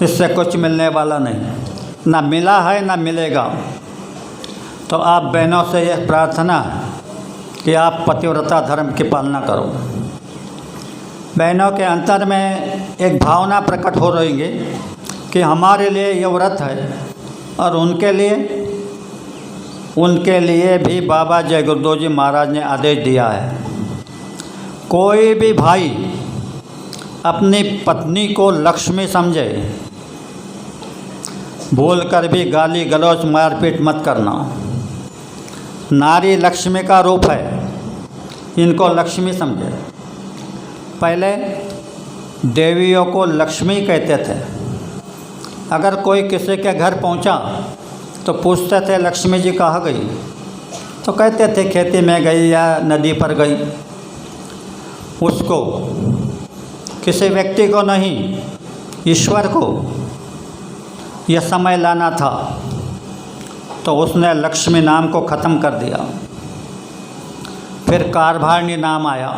इससे कुछ मिलने वाला नहीं, ना मिला है ना मिलेगा। तो आप बहनों से यह प्रार्थना है कि आप पतिव्रता धर्म की पालना करो। बहनों के अंतर में एक भावना प्रकट हो रही है कि हमारे लिए ये व्रत है और उनके लिए भी बाबा जय गुरुदेव जी महाराज ने आदेश दिया है। कोई भी भाई अपनी पत्नी को लक्ष्मी समझे, बोलकर भी गाली गलौज मारपीट मत करना। नारी लक्ष्मी का रूप है, इनको लक्ष्मी समझे। पहले देवियों को लक्ष्मी कहते थे। अगर कोई किसी के घर पहुंचा तो पूछते थे लक्ष्मी जी कहाँ गई, तो कहते थे खेती में गई या नदी पर गई। उसको, किसी व्यक्ति को नहीं, ईश्वर को यह समय लाना था, तो उसने लक्ष्मी नाम को ख़त्म कर दिया। फिर कारभारणी नाम आया।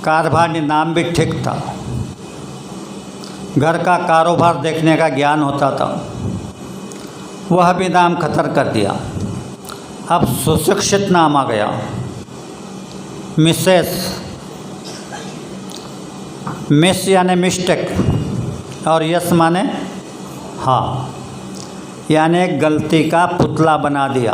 कारभारणी नाम भी ठीक था, घर का कारोबार देखने का ज्ञान होता था, वह भी नाम खतर कर दिया। अब सुशिक्षित नाम आ गया, मिस यानी मिस्टेक और यस माने हाँ, यानी गलती का पुतला बना दिया।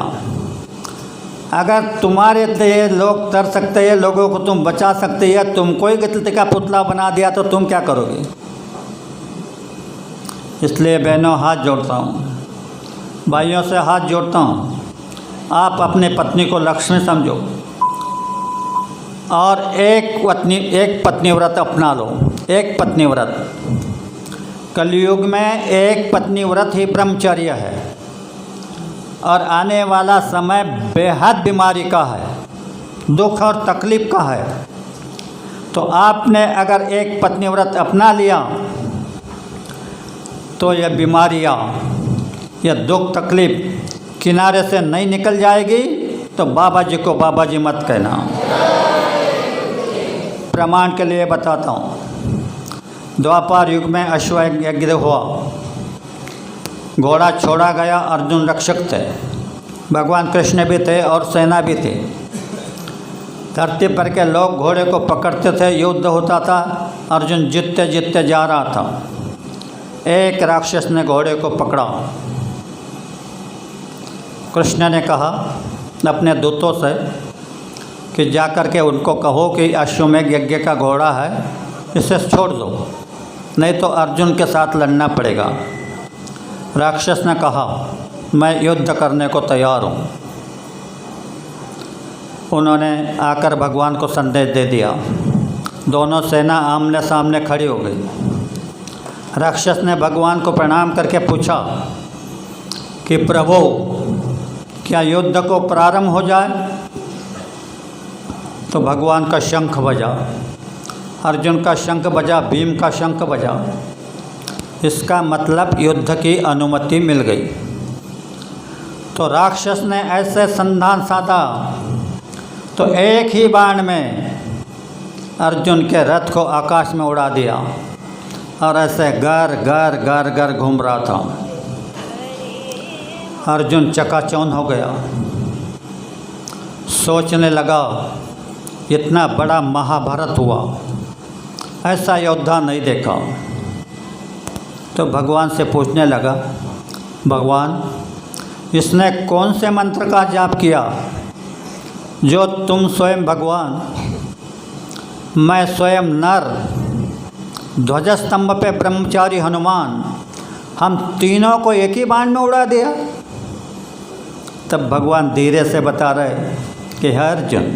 अगर तुम्हारे लिए लोग तर सकते हैं, लोगों को तुम बचा सकते हैं, तुमको ही गलती का पुतला बना दिया तो तुम क्या करोगे? इसलिए बहनों हाथ जोड़ता हूँ, भाइयों से हाथ जोड़ता हूँ, आप अपनी पत्नी को लक्ष्मी समझो और एक पत्नी व्रत अपना लो। एक पत्नी व्रत, कलयुग में एक पत्नी व्रत ही ब्रह्मचर्य है और आने वाला समय बेहद बीमारी का है, दुख और तकलीफ़ का है। तो आपने अगर एक पत्नी व्रत अपना लिया तो यह बीमारियाँ, यह दुख तकलीफ़ किनारे से नहीं निकल जाएगी। तो बाबा जी को बाबा जी मत कहना। प्रमाण के लिए बताता हूँ, द्वापर युग में अश्वमेध यज्ञ हुआ, घोड़ा छोड़ा गया, अर्जुन रक्षक थे, भगवान कृष्ण भी थे और सेना भी थी। धरती पर के लोग घोड़े को पकड़ते थे, युद्ध होता था, अर्जुन जीतते जीतते जा रहा था। एक राक्षस ने घोड़े को पकड़ा। कृष्ण ने कहा अपने दूतों से कि जाकर के उनको कहो कि अश्वमेध यज्ञ का घोड़ा है, इसे छोड़ दो, नहीं तो अर्जुन के साथ लड़ना पड़ेगा। राक्षस ने कहा मैं युद्ध करने को तैयार हूँ। उन्होंने आकर भगवान को संदेश दे दिया। दोनों सेना आमने सामने खड़ी हो गई। राक्षस ने भगवान को प्रणाम करके पूछा कि प्रभु, क्या युद्ध को प्रारंभ हो जाए? तो भगवान का शंख बजा, अर्जुन का शंख बजा, भीम का शंख बजा। इसका मतलब युद्ध की अनुमति मिल गई। तो राक्षस ने ऐसे संधान साधा तो एक ही बाण में अर्जुन के रथ को आकाश में उड़ा दिया और ऐसे गर गर गर गर घूम रहा था। अर्जुन चकाचौंध हो गया, सोचने लगा इतना बड़ा महाभारत हुआ, ऐसा योद्धा नहीं देखा। तो भगवान से पूछने लगा, भगवान इसने कौन से मंत्र का जाप किया जो तुम स्वयं भगवान, मैं स्वयं नर, ध्वजस्तंभ पे ब्रह्मचारी हनुमान, हम तीनों को एक ही बाण में उड़ा दिया? तब भगवान धीरे से बता रहे कि हे अर्जुन,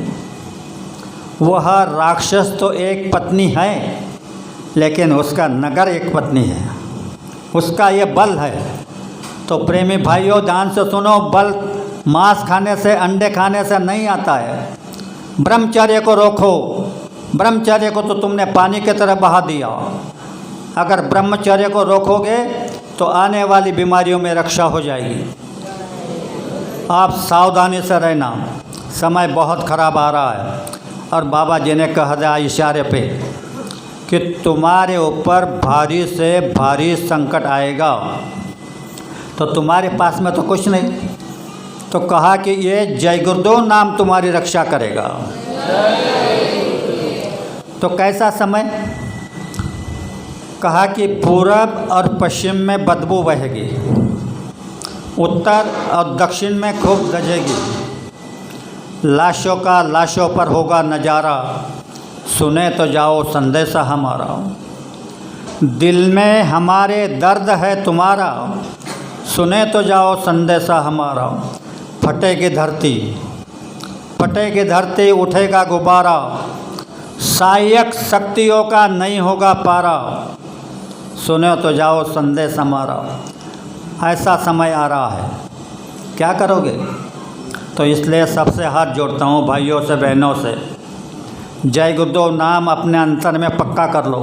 वह राक्षस तो एक पत्नी है, लेकिन उसका नगर एक पत्नी है, उसका ये बल है। तो प्रेमी भाइयों ध्यान से सुनो, बल मांस खाने से, अंडे खाने से नहीं आता है। ब्रह्मचर्य को रोको। ब्रह्मचर्य को तो तुमने पानी की तरह बहा दिया। अगर ब्रह्मचर्य को रोकोगे तो आने वाली बीमारियों में रक्षा हो जाएगी। आप सावधानी से रहना, समय बहुत ख़राब आ रहा है। और बाबा जी ने कहा था इशारे पे कि तुम्हारे ऊपर भारी से भारी संकट आएगा, तो तुम्हारे पास में तो कुछ नहीं, तो कहा कि ये जय गुरुदेव नाम तुम्हारी रक्षा करेगा। तो कैसा समय? कहा कि पूरब और पश्चिम में बदबू बहेगी, उत्तर और दक्षिण में खूब गजेगी, लाशों का लाशों पर होगा नज़ारा, सुने तो जाओ संदेशा हमारा। दिल में हमारे दर्द है तुम्हारा, सुने तो जाओ संदेशा हमारा। फटेगी धरती, फटेगी धरती, उठेगा गुब्बारा, सहायक शक्तियों का नहीं होगा पारा, सुने तो जाओ संदेश हमारा। ऐसा समय आ रहा है, क्या करोगे? तो इसलिए सबसे हाथ जोड़ता हूँ भाइयों से बहनों से, जय गुरुदेव नाम अपने अंतर में पक्का कर लो।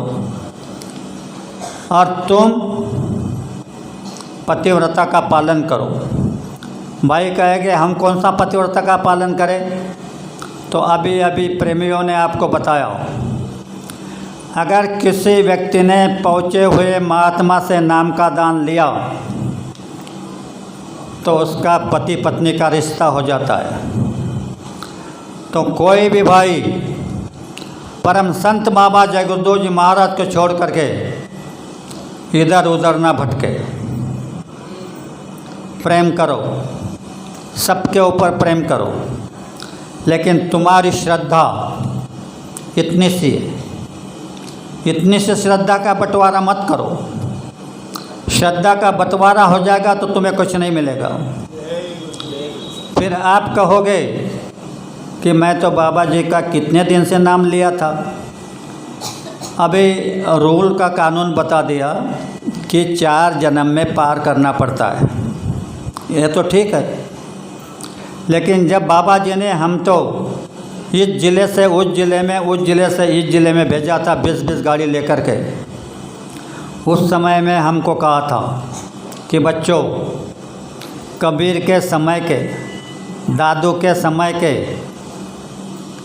और तुम पतिव्रता का पालन करो। भाई कहेंगे हम कौन सा पतिव्रता का पालन करें? तो अभी अभी प्रेमियों ने आपको बताया, अगर किसी व्यक्ति ने पहुँचे हुए महात्मा से नाम का दान लिया तो उसका पति पत्नी का रिश्ता हो जाता है। तो कोई भी भाई परम संत बाबा जय गुरुदेव जी महाराज को छोड़ करके इधर उधर ना भटके, प्रेम करो, सबके ऊपर प्रेम करो, लेकिन तुम्हारी श्रद्धा इतनी सी है, इतनी सी श्रद्धा का बंटवारा मत करो। श्रद्धा का बंटवारा हो जाएगा तो तुम्हें कुछ नहीं मिलेगा। फिर आप कहोगे कि मैं तो बाबा जी का कितने दिन से नाम लिया था। अभी रूल का कानून बता दिया कि 4 जन्म में पार करना पड़ता है, यह तो ठीक है, लेकिन जब बाबा जी ने हम तो इस ज़िले से उस ज़िले में, उस ज़िले से इस ज़िले में भेजा था 20-20 गाड़ी लेकर के, उस समय में हमको कहा था कि बच्चों, कबीर के समय के, दादू के समय के,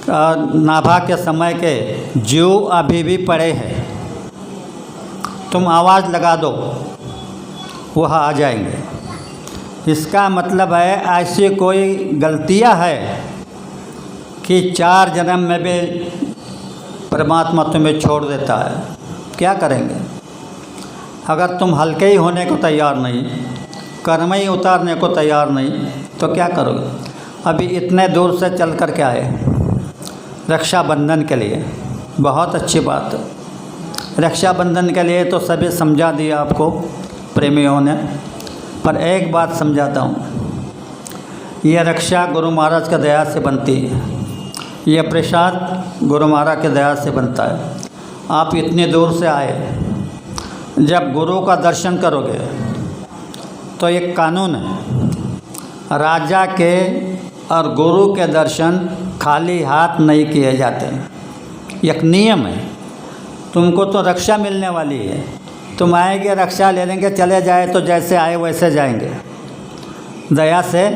नाभा के समय के जीव अभी भी पड़े हैं, तुम आवाज़ लगा दो वह आ जाएंगे। इसका मतलब है ऐसी कोई गलतियां है कि 4 जन्म में भी परमात्मा तुम्हें छोड़ देता है, क्या करेंगे? अगर तुम हल्के ही होने को तैयार नहीं, कर्म ही उतारने को तैयार नहीं, तो क्या करोगे? अभी इतने दूर से चल कर के आए रक्षाबंधन के लिए, बहुत अच्छी बात है। रक्षाबंधन के लिए तो सभी समझा दिया आपको प्रेमियों ने, पर एक बात समझाता हूँ, यह रक्षा गुरु महाराज की दया से बनती है, यह प्रसाद गुरु महाराज की दया से बनता है। आप इतनी दूर से आए, जब गुरु का दर्शन करोगे तो एक कानून है, राजा के और गुरु के दर्शन खाली हाथ नहीं किए जाते, एक नियम है। तुमको तो रक्षा मिलने वाली है, तुम आएंगे रक्षा ले लेंगे, चले जाए तो जैसे आए वैसे जाएंगे, दया से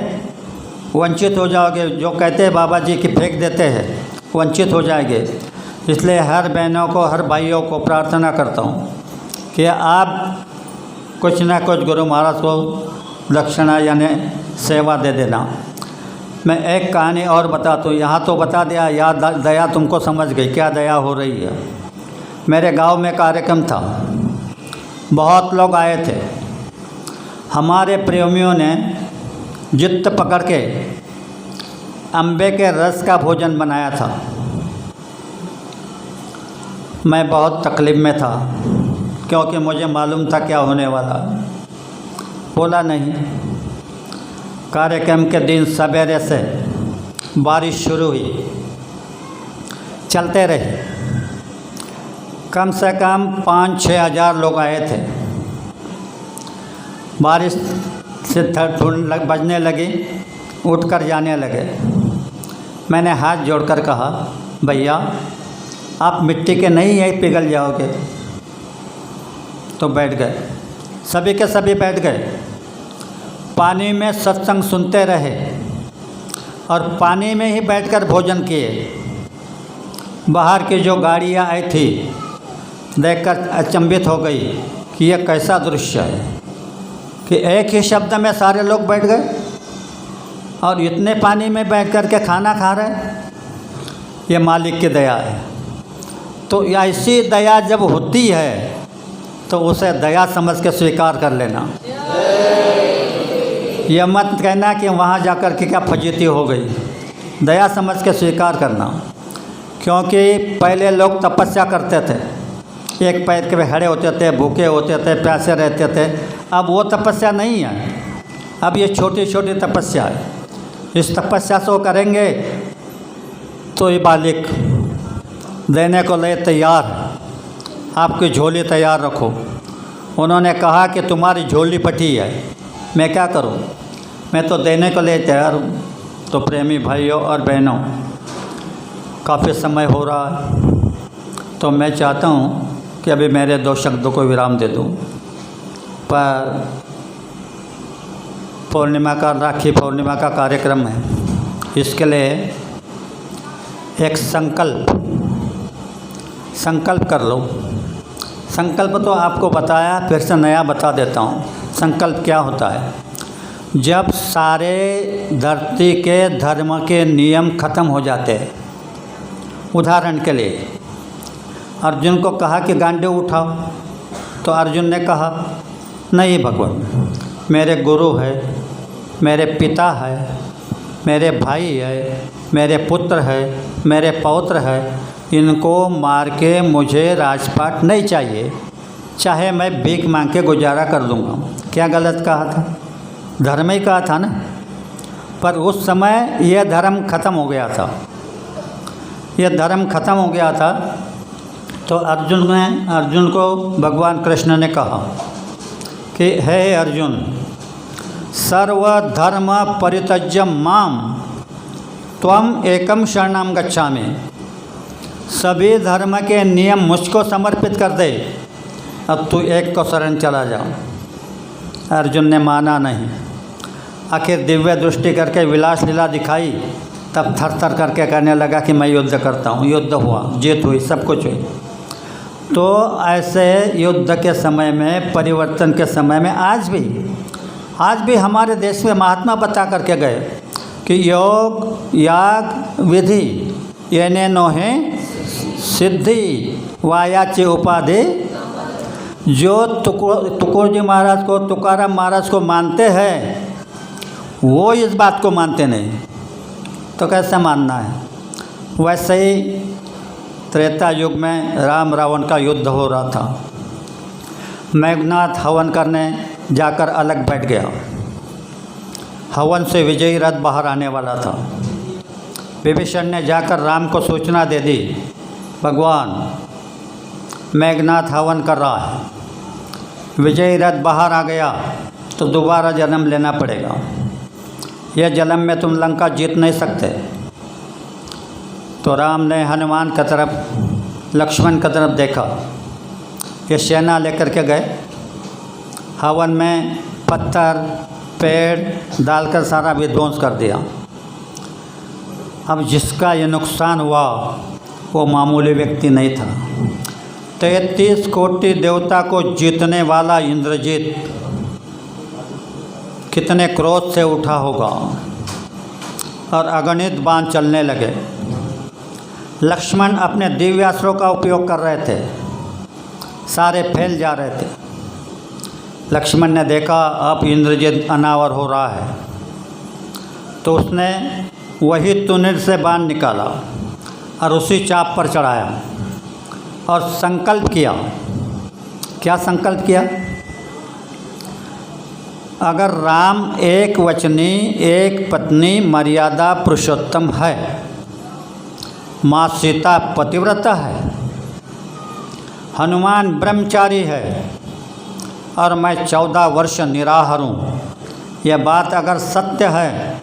वंचित हो जाओगे। जो कहते हैं बाबा जी की फेंक देते हैं, वंचित हो जाएंगे। इसलिए हर बहनों को, हर भाइयों को प्रार्थना करता हूँ कि आप कुछ ना कुछ गुरु महाराज को दक्षिणा यानी सेवा दे देना। मैं एक कहानी और बताता हूँ, यहाँ तो बता दिया, याद दया तुमको समझ गई क्या दया हो रही है। मेरे गांव में कार्यक्रम था, बहुत लोग आए थे। हमारे प्रेमियों ने जिद्द पकड़ के अम्बे के रस का भोजन बनाया था। मैं बहुत तकलीफ़ में था, क्योंकि मुझे मालूम था क्या होने वाला। बोला नहीं। कार्यक्रम के दिन सवेरे से बारिश शुरू हुई, चलते रहे। कम से कम 5-6 हज़ार लोग आए थे। बारिश से ठंड बजने लगी, उठकर जाने लगे। मैंने हाथ जोड़कर कहा, भैया आप मिट्टी के नहीं है, पिघल जाओगे। तो बैठ गए, सभी के सभी बैठ गए। पानी में सत्संग सुनते रहे और पानी में ही बैठकर भोजन किए। बाहर की जो गाड़ियाँ आई थी देखकर अचंभित हो गई कि यह कैसा दृश्य है कि एक ही शब्द में सारे लोग बैठ गए और इतने पानी में बैठ कर के खाना खा रहे। ये मालिक की दया है। तो ऐसी दया जब होती है तो उसे दया समझ के स्वीकार कर लेना। यह मत कहना कि वहाँ जाकर के क्या फजीती हो गई। दया समझ के स्वीकार करना, क्योंकि पहले लोग तपस्या करते थे, एक पैर के खड़े होते थे, भूखे होते थे, प्यासे रहते थे। अब वो तपस्या नहीं है, अब ये छोटी छोटी तपस्या है। इस तपस्या से वो करेंगे तो ये मालिक देने को ले तैयार है, आपकी झोली तैयार रखो। उन्होंने कहा कि तुम्हारी झोली फटी है, मैं क्या करूं, मैं तो देने को ले तैयार हूँ। तो प्रेमी भाइयों और बहनों, काफ़ी समय हो रहा है, तो मैं चाहता हूँ कि अभी मेरे 2 शब्दों को विराम दे दूँ। पर पूर्णिमा का, राखी पूर्णिमा का कार्यक्रम है, इसके लिए एक संकल्प कर लो। संकल्प तो आपको बताया, फिर से नया बता देता हूँ। संकल्प क्या होता है? जब सारे धरती के धर्म के नियम खत्म हो जाते हैं। उदाहरण के लिए अर्जुन को कहा कि गांडे उठाओ, तो अर्जुन ने कहा नहीं भगवान, मेरे गुरु है, मेरे पिता है, मेरे भाई है, मेरे पुत्र है, मेरे पौत्र है, इनको मार के मुझे राजपाट नहीं चाहिए, चाहे मैं भीख मांग के गुजारा कर दूंगा। क्या गलत कहा था? धर्म ही कहा था ना। पर उस समय यह धर्म खत्म हो गया था, यह धर्म खत्म हो गया था। तो अर्जुन को भगवान कृष्ण ने कहा कि हे अर्जुन, सर्वधर्म परित्यज्य माम त्वम एकम शरणं गच्छामि। सभी धर्म के नियम मुझको समर्पित कर दे, अब तू एक को शरण चला जा। अर्जुन ने माना नहीं। आखिर दिव्य दृष्टि करके विलास लीला दिखाई, तब थर थर करके कहने लगा कि मैं युद्ध करता हूँ। युद्ध हुआ, जीत हुई, सब कुछ हुई। तो ऐसे युद्ध के समय में, परिवर्तन के समय में आज भी हमारे देश में महात्मा बता करके गए कि योग याग विधि येने नोहे सिद्धि वायाची उपाधि। जो तुकोर जी महाराज को, तुकाराम महाराज को मानते हैं, वो इस बात को मानते नहीं, तो कैसे मानना है? वैसे ही त्रेता युग में राम रावण का युद्ध हो रहा था। मेघनाथ हवन करने जाकर अलग बैठ गया। हवन से विजयी रथ बाहर आने वाला था। विभीषण ने जाकर राम को सूचना दे दी, भगवान मेघनाथ हवन कर रहा है, विजयी रथ बाहर आ गया तो दोबारा जन्म लेना पड़ेगा, यह जन्म में तुम लंका जीत नहीं सकते। तो राम ने हनुमान की तरफ, लक्ष्मण की तरफ देखा। ये सेना लेकर के गए, हवन में पत्थर पेड़ डालकर सारा विध्वंस कर दिया। अब जिसका ये नुकसान हुआ वो मामूली व्यक्ति नहीं था। 33 कोटि देवता को जीतने वाला इंद्रजीत कितने क्रोध से उठा होगा और अगणित बाण चलने लगे। लक्ष्मण अपने दिव्यास्त्रों का उपयोग कर रहे थे, सारे फैल जा रहे थे। लक्ष्मण ने देखा अब इंद्रजीत अनावर हो रहा है, तो उसने वही तुनिर से बाण निकाला और उसी चाप पर चढ़ाया और संकल्प किया। क्या संकल्प किया? अगर राम एक वचनी, एक पत्नी, मर्यादा पुरुषोत्तम है, माँ सीता पतिव्रता है, हनुमान ब्रह्मचारी है और मैं 14 वर्ष निराहार हूँ, यह बात अगर सत्य है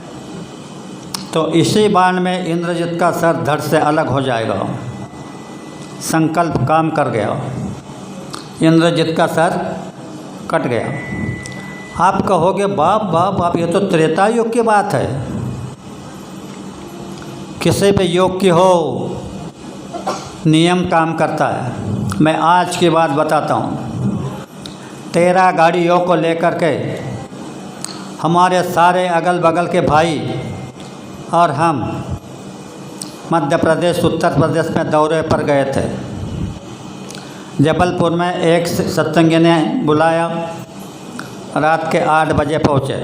तो इसी बाण में इंद्रजीत का सर धड़ से अलग हो जाएगा। संकल्प काम कर गया, इंद्रजीत का सर कट गया। आप कहोगे बाप बाप बाप, ये तो त्रेता युग की बात है, किसी भी योग की हो नियम काम करता है। मैं आज की बात बताता हूँ। 13 गाड़ियों को लेकर के हमारे सारे अगल बगल के भाई और हम मध्य प्रदेश उत्तर प्रदेश में दौरे पर गए थे। जबलपुर में एक सत्संगी ने बुलाया, रात के 8 बजे पहुँचे।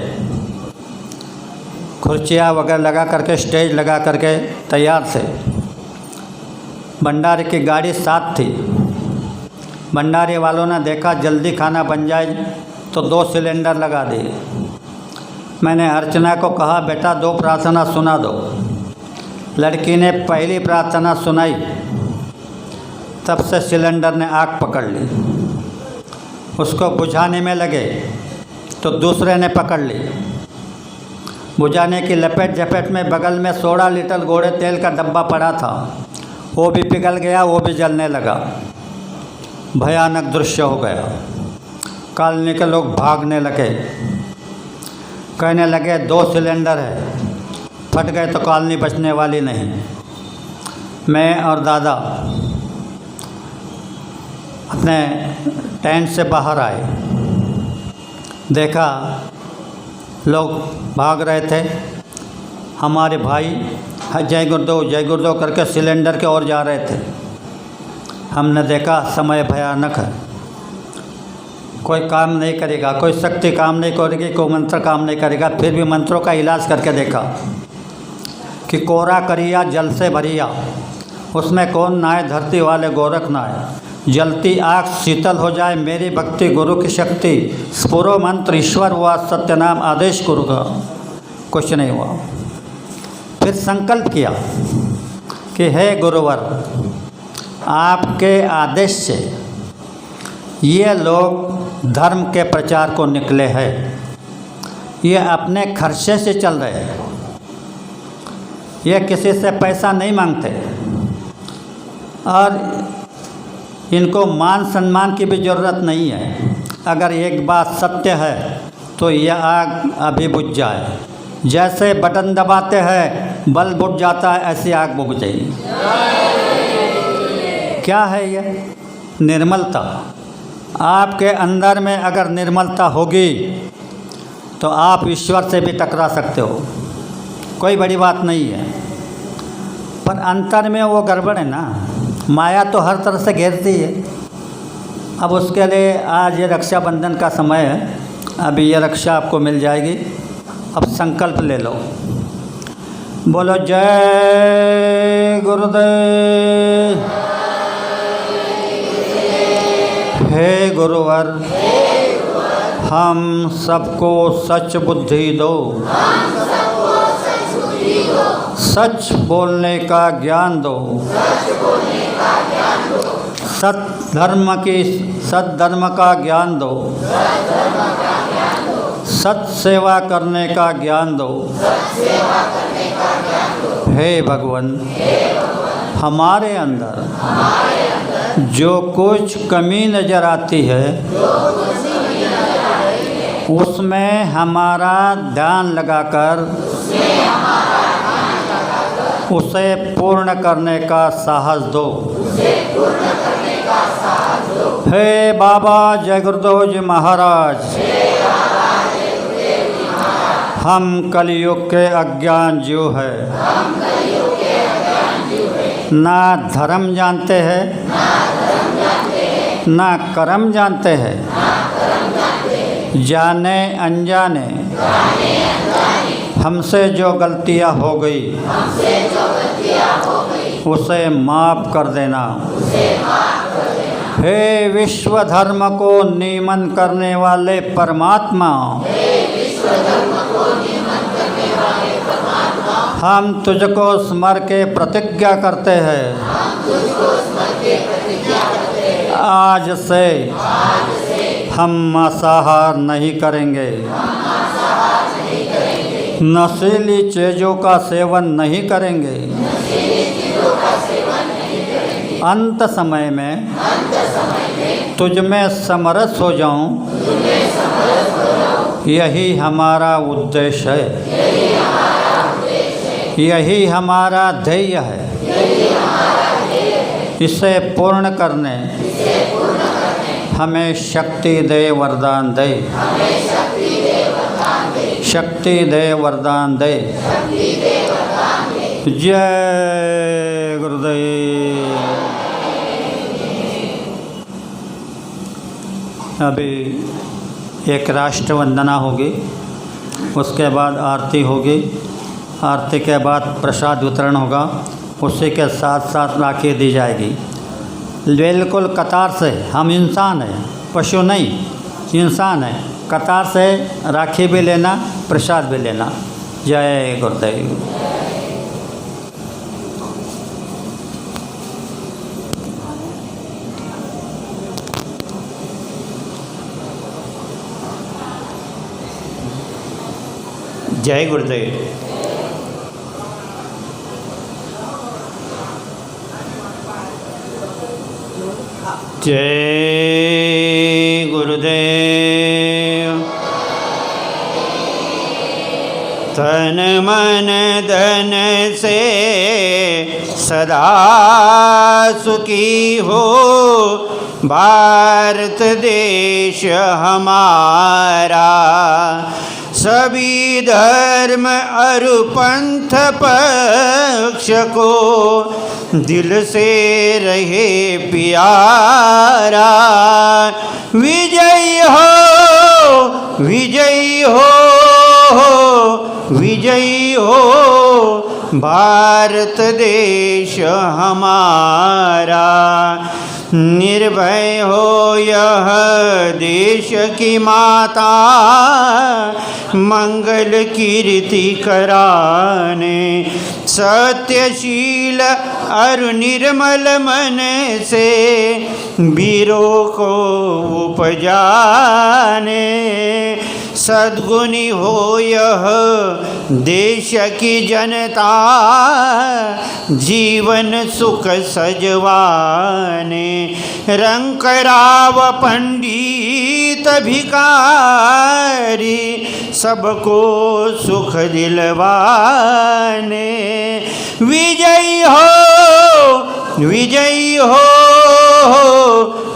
कुर्सियाँ वगैरह लगा करके, स्टेज लगा करके तैयार थे। भंडारे की गाड़ी साथ थी। भंडारे वालों ने देखा जल्दी खाना बन जाए तो 2 सिलेंडर लगा दिए। मैंने अर्चना को कहा, बेटा 2 प्रार्थना सुना दो। लड़की ने पहली प्रार्थना सुनाई, तब से सिलेंडर ने आग पकड़ ली। उसको बुझाने में लगे तो दूसरे ने पकड़ ली। बुझाने की लपेट झपेट में बगल में 16 लीटर गोड़े तेल का डब्बा पड़ा था, वो भी पिघल गया, वो भी जलने लगा। भयानक दृश्य हो गया। कॉलोनी के लोग भागने लगे, कहने लगे 2 सिलेंडर है, फट गए तो कॉलोनी बचने वाली नहीं। मैं और दादा अपने टेंट से बाहर आए, देखा लोग भाग रहे थे। हमारे भाई जय गुरुदेव करके सिलेंडर के ओर जा रहे थे। हमने देखा समय भयानक है, कोई काम नहीं करेगा, कोई शक्ति काम नहीं करेगी, कोई मंत्र काम नहीं करेगा। फिर भी मंत्रों का इलाज करके देखा कि कोरा करिया जल से भरिया, उसमें कौन नाय धरती वाले गोरख नाय। जलती आग शीतल हो जाए, मेरी भक्ति गुरु की शक्ति, स्फुरो मंत्र ईश्वर हुआ, सत्यनाम आदेश गुरु का। कुछ नहीं हुआ। फिर संकल्प किया कि हे गुरुवर, आपके आदेश से ये लोग धर्म के प्रचार को निकले हैं, ये अपने खर्चे से चल रहे हैं, ये किसी से पैसा नहीं मांगते और इनको मान सम्मान की भी ज़रूरत नहीं है। अगर एक बात सत्य है तो यह आग अभी बुझ जाए। जैसे बटन दबाते हैं बल्ब बुझ जाता है, ऐसी आग बुझ जाएगी। क्या है यह? निर्मलता। आपके अंदर में अगर निर्मलता होगी तो आप ईश्वर से भी टकरा सकते हो, कोई बड़ी बात नहीं है। पर अंतर में वो गड़बड़ है ना, माया तो हर तरह से घेरती है। अब उसके लिए आज ये रक्षाबंधन का समय है, अभी ये रक्षा आपको मिल जाएगी। अब संकल्प ले लो, बोलो जय गुरुदेव। हे गुरुवर, हम सबको सच बुद्धि दो, सच बोलने का ज्ञान दो, सद्धर्म का ज्ञान दो, सत सेवा करने का ज्ञान दो। हे भगवान, हमारे अंदर जो कुछ कमी नज़र आती है उसमें हमारा ध्यान लगाकर उसे पूर्ण करने का साहस दो। हे बाबा जय गुरुदेव जी महाराज, हम कलयुग के अज्ञान जीव है, ना धर्म जानते हैं ना कर्म जानते हैं। जाने अनजाने हमसे जो गलतियाँ हो गई उसे माफ़ कर देना। हे विश्व धर्म को नियमन करने वाले परमात्मा, हम तुझको स्मर के प्रतिज्ञा करते हैं, आज से हम मांसाहार नहीं करेंगे, नशीली चीज़ों का सेवन नहीं करेंगे। अंत समय में तुझ में समरस हो जाऊं, यही हमारा उद्देश्य है, यही हमारा ध्येय है। इसे पूर्ण करने हमें शक्ति दे वरदान दे, शक्ति दे वरदान दे। जय गुरुदेव। अभी एक राष्ट्र वंदना होगी, उसके बाद आरती होगी, आरती के बाद प्रसाद वितरण होगा, उसी के साथ साथ राखी दी जाएगी। बिल्कुल कतार से, हम इंसान हैं, पशु नहीं, इंसान हैं, कतार से राखी भी लेना, प्रसाद भी लेना। जय गुरुदेव। जय गुरुदेव। जय गुरुदेव। तन मन धन से सदा सुखी हो भारत देश हमारा। सभी धर्म और पंथ पक्ष को दिल से रहे प्यारा। विजयी हो, विजयी हो, विजयी हो भारत देश हमारा। निर्भय हो यह देश की माता, मंगल कीर्ति कराने। सत्यशील और निर्मल मन से वीरों को उपजाने। सद्गुणी हो यह देश की जनता, जीवन सुख सजवाने। रंकराव पंडित भिखारी, सबको सुख दिलवाने। विजयी हो, विजयी हो,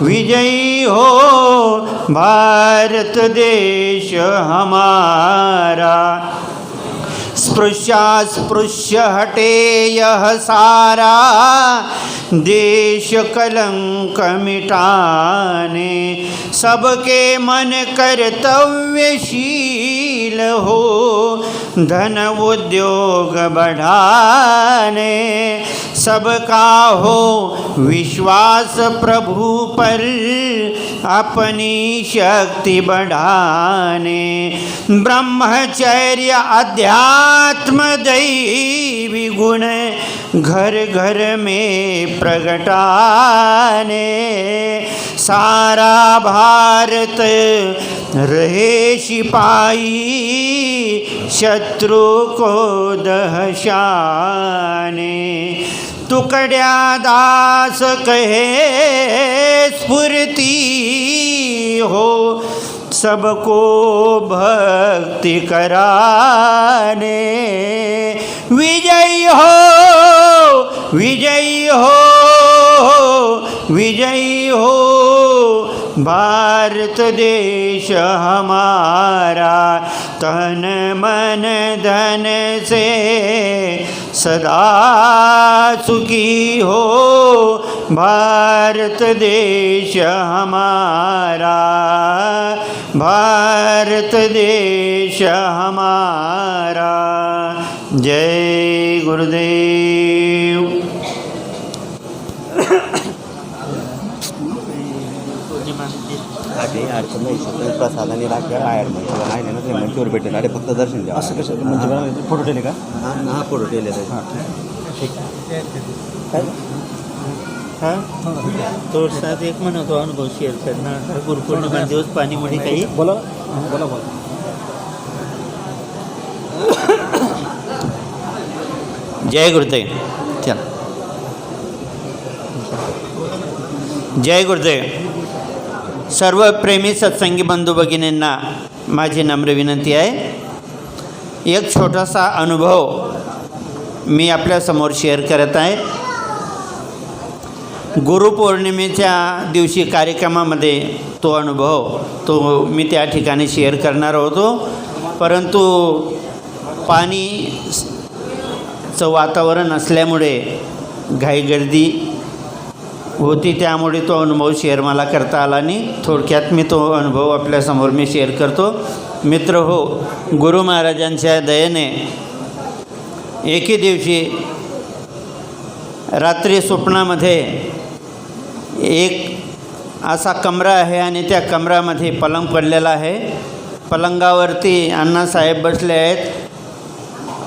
विजयी हो भारत देश हमारा। स्पृश्य हटे यह सारा, देश कलंक मिटाने। सबके मन कर्तव्यशील हो, धन उद्योग बढ़ाने। सबका हो विश्वास प्रभु पर, अपनी शक्ति बढ़ाने। ब्रह्मचर्य अध्यात्म दैवी गुण घर घर में प्रगटाने। सारा भारत रहे सिपाही, शत्रु को दहशाने। टुकड़िया दास कहे स्फूर्ति हो, सबको भक्ति कराने। विजयी हो, विजयी हो, विजयी हो भारत देश हमारा। तन मन धन से सदा सुखी हो भारत देश हमारा। भारत देश हमारा। जय गुरुदेव। प्रसादाने राख्या आयर म्हणजे नाही ना ते मंचूर भेटेल. अरे फक्त दर्शन द्या. असं कसं म्हणजे फोटो ठेवले का? हां फोटो ठेवले. हां ठीक काय हां तो साथ एक म्हणतो अनुभव शेअर करणार. गुरुपौर्णिमा दिवस पाणीमध्ये काही बोला बोला बोला. जय गुरुदेव. चल जय गुरुदेव. सर्व प्रेमी सत्संगी बंधू भगिनींना माझी नम्र विनंती आहे. एक छोटासा अनुभव मी आपल्यासमोर शेअर करत आहे. गुरुपौर्णिमेच्या दिवशी कार्यक्रमामध्ये तो अनुभव मी त्या ठिकाणी शेअर करणार होतो, परंतु पाणीचं वातावरण असल्यामुळे घाईगर्दी होती, त्यामुळे तो अनुभव शेअर मला करता आला नाही. थोडक्यात मी तो अनुभव आपल्यासमोर मी शेअर करतो. मित्र हो, गुरु महाराजांच्या दयेने एके दिवशी रात्री स्वप्नामध्ये एक असा कमरा आहे आणि त्या कमऱ्यामध्ये पलंग पडलेला आहे. पलंगावरती अण्णासाहेब बसले आहेत,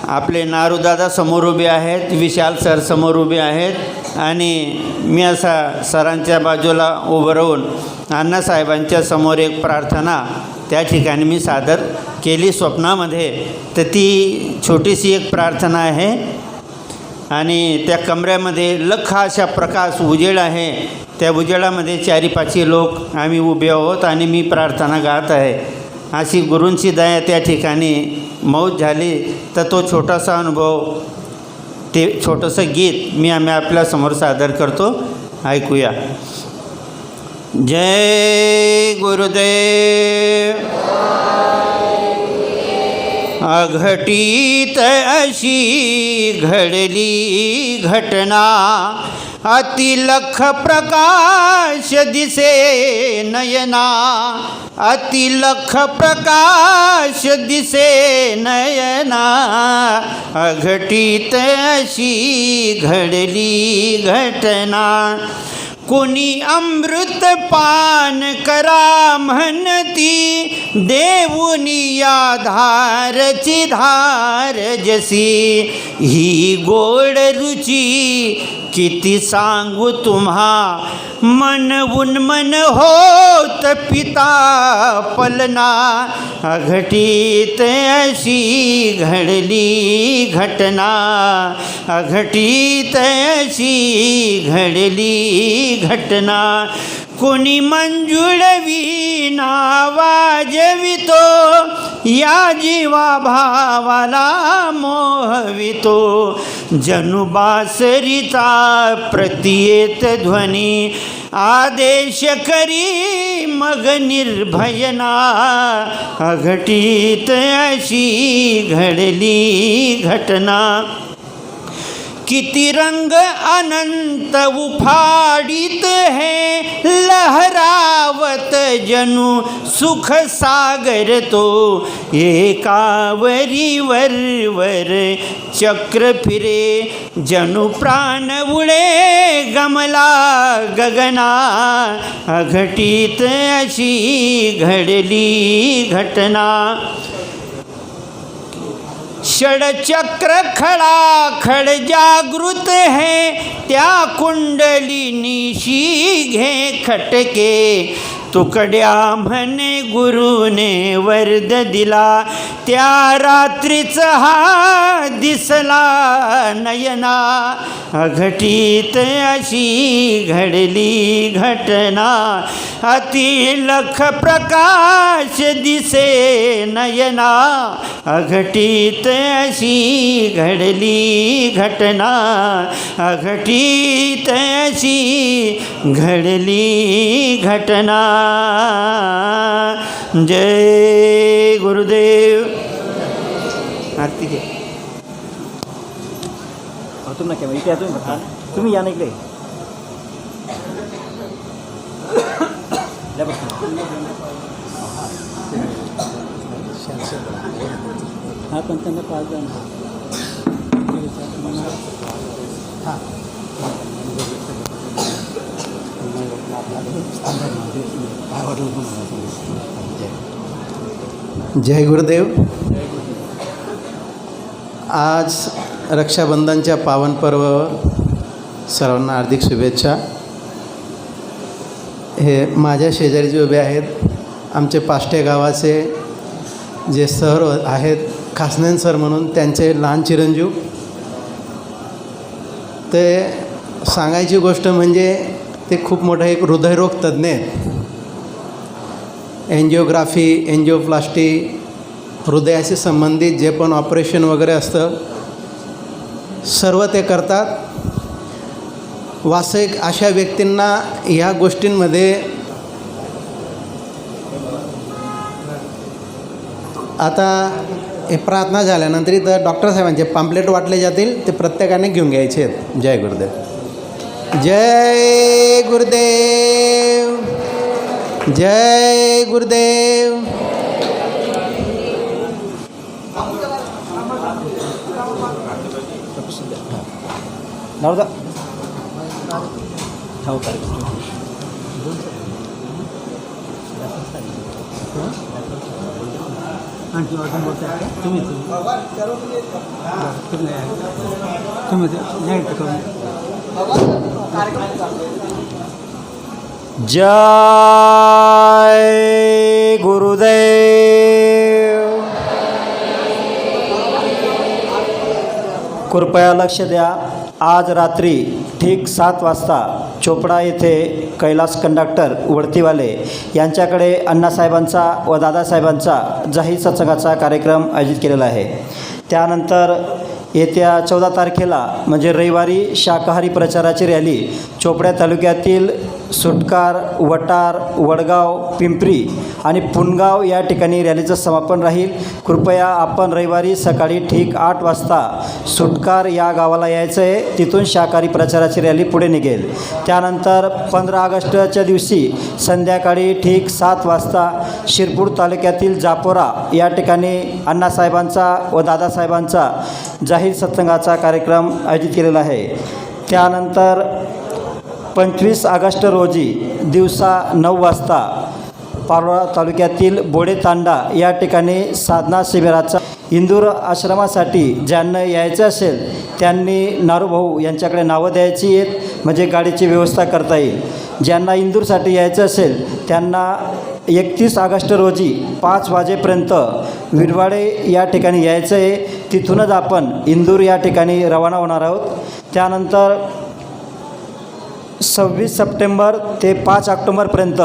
आपले नारूदादा समोर उभे आहेत, विशाल सर समोर उभे आहेत आणि मी असा सरांच्या बाजूला उभं राहून अण्णासाहेबांच्या समोर एक प्रार्थना त्या ठिकाणी मी सादर केली स्वप्नामध्ये. तर ती छोटीशी एक प्रार्थना आहे आणि त्या कमऱ्यामध्ये लख अशा प्रकाश उजेड आहे. त्या उजेडामध्ये 4-5 लोक आम्ही उभे आहोत आणि मी प्रार्थना गात आहे. अशी गुरूंची दया त्या ठिकाणी मौज झाली. तर तो छोटासा अनुभव, ते छोटंसं गीत आम्ही आपल्यासमोर सादर करतो, ऐकूया. जय गुरुदेव. अघटित अशी घडली घटना, अतिलख प्रकाश दिसे नयना, अतिलख प्रकाश दिसे नयना, अघटित अशी घडली घटना. कुणी अमृत पान करा म्हणती, देऊनी या धारची धार जशी, ही गोड रुची किती सांगू तुम्हा, मनवून मन होत पिता पलना, अघटित अशी घडली घटना, अघटित अशी घडली घटना. कुणी मंजुळ वीणा वाजवितो, या जीवा भावाला मोहवितो, जणू बासरीचा प्रतियेत ध्वनी, आदेश करी मग निर्भयना, अघटित अशी घडली घटना. किती रंग अनंत उफाडित है, लहरावत जणू सुख सागर तो, एकावरी वर चक्र फिरे, जणू प्राण उडे गमला गगना, अघटित अशी घडली घटना. षडचक्र खड़ा खड़ जागृत है, त्या कुंडलिनीशी घे खटके, तुकड्या म्हणे गुरुने वरद दिला, त्या रात्रीच हा दिसला नयना, अघटित अशी घडली घटना. अतिलख प्रकाश दिसे नयना, अघटित अशी घडली घटना, अघटित अशी घडली घटना. जय गुरुदेव. आरती घे. तुम्ही नका इथे या, तुम्ही या ना इकडे. हा पण त्यांना 5 जण हां जय गुरुदेव. आज रक्षाबंधनच्या पावन पर्वावर सर्वांना हार्दिक शुभेच्छा. हे माझ्या शेजारी जे उभे आहेत, आमचे पाष्टे गावाचे जे सर आहेत, खासनेन सर म्हणून, त्यांचे लहान चिरंजीव. ते सांगायची गोष्ट म्हणजे ते खूप मोठा एक हृदयरोग तज्ज्ञ आहेत. एन्जिओग्राफी, एन्जिओप्लास्टी, हृदयाशी संबंधित जे पण ऑपरेशन वगैरे असतं सर्व ते करतात. वास्तविक अशा व्यक्तींना ह्या गोष्टींमध्ये आता हे प्रार्थना झाल्यानंतर इथं डॉक्टर साहेबांचे पाम्पलेट वाटले जातील, ते प्रत्येकाने घेऊन घ्यायचे आहेत. जय गुरुदेव. जय गुरुदेव. जय गुरुदेव. नवदा जय गुरुदेव. कृपया लक्ष द्या. आज रात्री ठीक 7 वाजता चोपडा येथे कैलास कंडक्टर वडतीवाले यांच्याकडे अण्णासाहेबांचा व दादासाहेबांचा जाहीर सत्संगाचा कार्यक्रम आयोजित केलेला आहे. त्यानंतर येत्या 14 तारखेला म्हणजे रविवारी शाकाहारी प्रचाराची रॅली चोपडा तालुक्यातील सुटकार, वटार, वडगाव, पिंपरी आणि पुनगाव या ठिकाणी रॅलीचं समापन राहील. कृपया आपण रविवारी सकाळी ठीक 8 वाजता सुटकार या गावाला यायचं आहे. तिथून शाकाहारी प्रचाराची रॅली पुढे निघेल. त्यानंतर 15 ऑगस्टच्या दिवशी संध्याकाळी ठीक 7 वाजता शिरपूर तालुक्यातील जापोरा या ठिकाणी अण्णासाहेबांचा व दादासाहेबांचा जाहीर सत्संगाचा कार्यक्रम आयोजित केलेला आहे. त्यानंतर 25 ऑगस्ट रोजी दिवसा 9 वाजता पारोळा तालुक्यातील बोडेतांडा या ठिकाणी साधना शिबिराचा इंदूर आश्रमासाठी ज्यांना यायचं असेल त्यांनी नारूभाऊ यांच्याकडे नावं द्यायची आहेत, म्हणजे गाडीची व्यवस्था करता येईल. ज्यांना इंदूरसाठी यायचं असेल त्यांना 31 ऑगस्ट रोजी 5 वाजेपर्यंत विरवाडे या ठिकाणी यायचं आहे. तिथूनच आपण इंदूर या ठिकाणी रवाना होणार आहोत. त्यानंतर 26 सप्टेंबर ते 5 ऑक्टोबरपर्यंत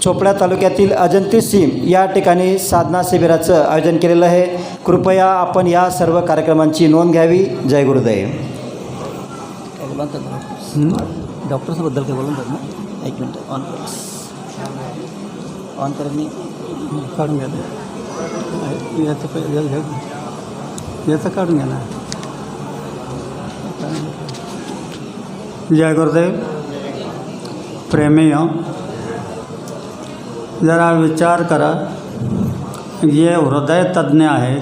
चोपडा तालुक्यातील अजंती सीम या ठिकाणी साधना शिबिराचं आयोजन केलेलं आहे. कृपया आपण या सर्व कार्यक्रमांची नोंद घ्यावी. जय गुरुदेव. डॉक्टर्सबद्दल काय बोलून ना. एक मिनटं ऑन कर मी काढून घ्या. याचं काढून घ्या ना. जय गुरुदेव. प्रेमीय, जरा विचार करा. ये हृदय तज्ज्ञ आहेत.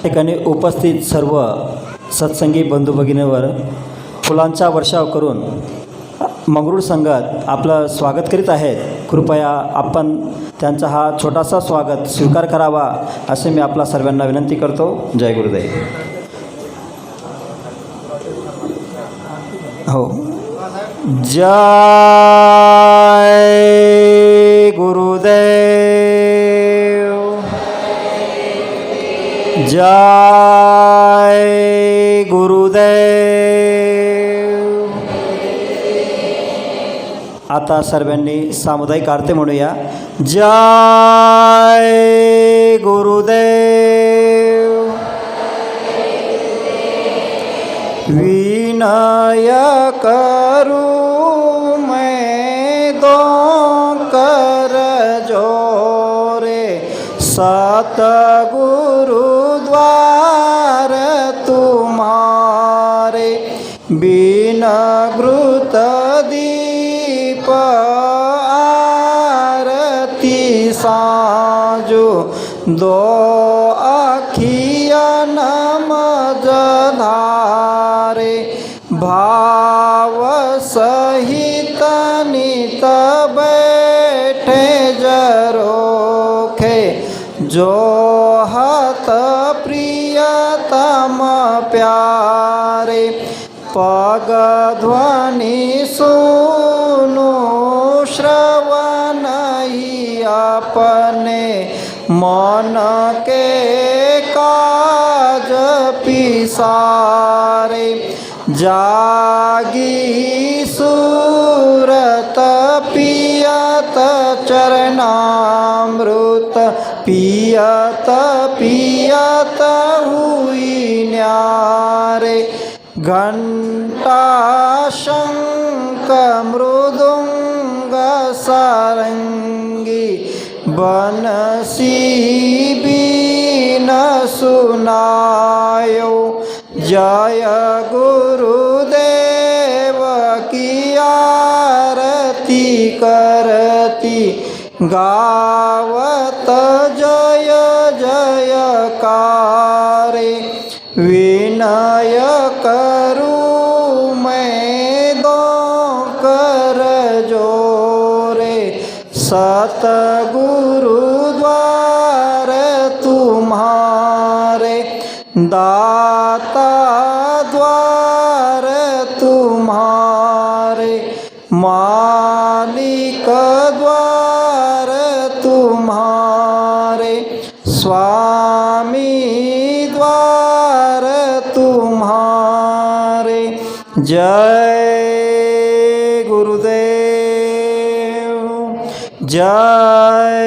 ठिकाणी उपस्थित सर्व सत्संगी बंधू भगिनीवर फुलांचा वर्षाव करून मंगरूळ संघात आपलं स्वागत करीत आहेत. कृपया आपण त्यांचा हा छोटासा स्वागत स्वीकार करावा असे मी आपला सर्वांना विनंती करतो. जय गुरुदेव. हो. जय गुरुदेव. जय गुरुदेव. आता सर्वांनी सामुदायिक आरती म्हणूया. जय गुरुदेव. विनय करूं मैं दो कर जोरे, सतगुरु द्वार तुम्हारे, बिन घृत दीप आरती साजो, दो अखिया नम जधारे, भाव सहित नित बैठे जरोखे, जो हत प्रियतम प्यारे, पग ध्वनि सुनो श्रवण ही अपने, मन के काज पिसारे, जागी सूरत पियत चरणामृत, पियत पियत हुई न्यारे, घंटा शंख मृदुंग सारंगी बनसी बीन सुनायो जय गुरुदेव की आरती करती गावत जय जयकारे विनय करूं मैं दो कर जोरे सतगुरु द्वार तुम्हारे दाता द्वार तुम्हारे मालिक द्वार तुम्हारे स्वामी द्वार तुम्हारे जय गुरुदेव जय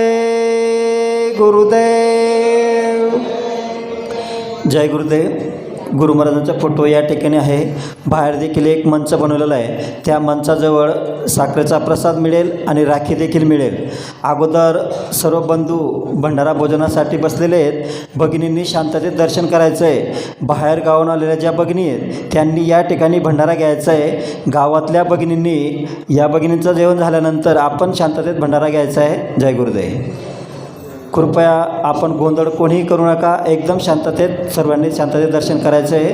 गुरुदेव जय गुरुदेव. गुरु महाराजांचा फोटो या ठिकाणी आहे. बाहेर देखील एक मंच बनवलेला आहे. त्या मंचाजवळ साखरेचा प्रसाद मिळेल आणि राखी देखील मिळेल. अगोदर सर्व बंधू भंडारा भोजनासाठी बसलेले आहेत. भगिनींनी शांततेत दर्शन करायचं आहे. बाहेर गावाहून आलेल्या ज्या भगिनी आहेत त्यांनी या ठिकाणी भंडारा घ्यायचा आहे. गावातल्या भगिनींनी या भगिनींचं जेवण झाल्यानंतर आपण शांततेत भंडारा घ्यायचा आहे. जय गुरुदेव. कृपया आपण गोंधळ कोणीही करू नका. एकदम शांततेत सर्वांनी शांततेत दर्शन करायचं आहे.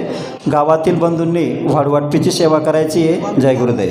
गावातील बंधूंनी वाढवाटपीची सेवा करायची आहे. जय गुरुदेव.